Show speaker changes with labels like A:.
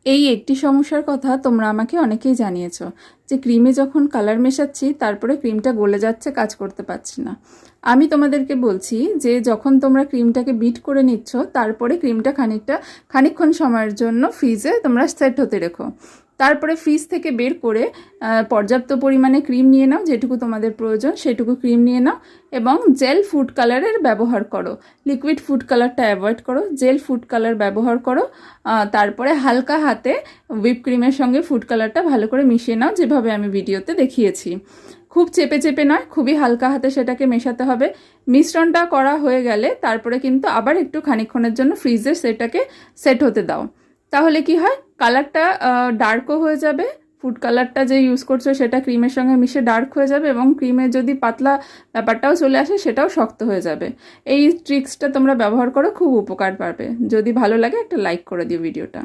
A: এই একটি সমস্যার কথা তোমরা আমাকে অনেকেই জানিয়েছো যে ক্রিমে যখন কালার মেশাচ্ছি তারপরে ক্রিমটা গলে যাচ্ছে, কাজ করতে পারছি না। আমি তোমাদেরকে বলছি যে যখন তোমরা ক্রিমটাকে বিট করে নিচ্ছ তারপরে ক্রিমটা খানিকক্ষণ সময়ের জন্য ফ্রিজে তোমরা সেট হতে রেখো। তারপরে ফ্রিজ থেকে বের করে পর্যাপ্ত পরিমাণে ক্রিম নিয়ে নাও, যেটুকু তোমাদের প্রয়োজন সেটুকু ক্রিম নিয়ে নাও এবং জেল ফুড কালারের ব্যবহার করো। লিকুইড ফুড কালারটা অ্যাভয়েড করো, জেল ফুড কালার ব্যবহার করো। তারপরে হালকা হাতে হুইপ ক্রিমের সঙ্গে ফুড কালারটা ভালো করে মিশিয়ে নাও, যেভাবে আমি ভিডিওতে দেখিয়েছি। খুব চেপে চেপে নয়, খুবই হালকা হাতে সেটাকে মেশাতে হবে। মিশ্রণটা করা হয়ে গেলে তারপরে কিন্তু আবার একটু খানিকক্ষণের জন্য ফ্রিজে সেটাকে সেট হতে দাও। তাহলে কি হয়, কালারটা ডার্কও হয়ে যাবে, ফুড কালারটা যে ইউজ করছো সেটা ক্রিমের সঙ্গে মিশে ডার্ক হয়ে যাবে এবং ক্রিমের যদি পাতলা ব্যাপারটাও চলে আসে সেটাও শক্ত হয়ে যাবে। এই ট্রিক্সটা তোমরা ব্যবহার করো, খুব উপকার পাবে। যদি ভালো লাগে একটা লাইক করে দিও ভিডিওটা।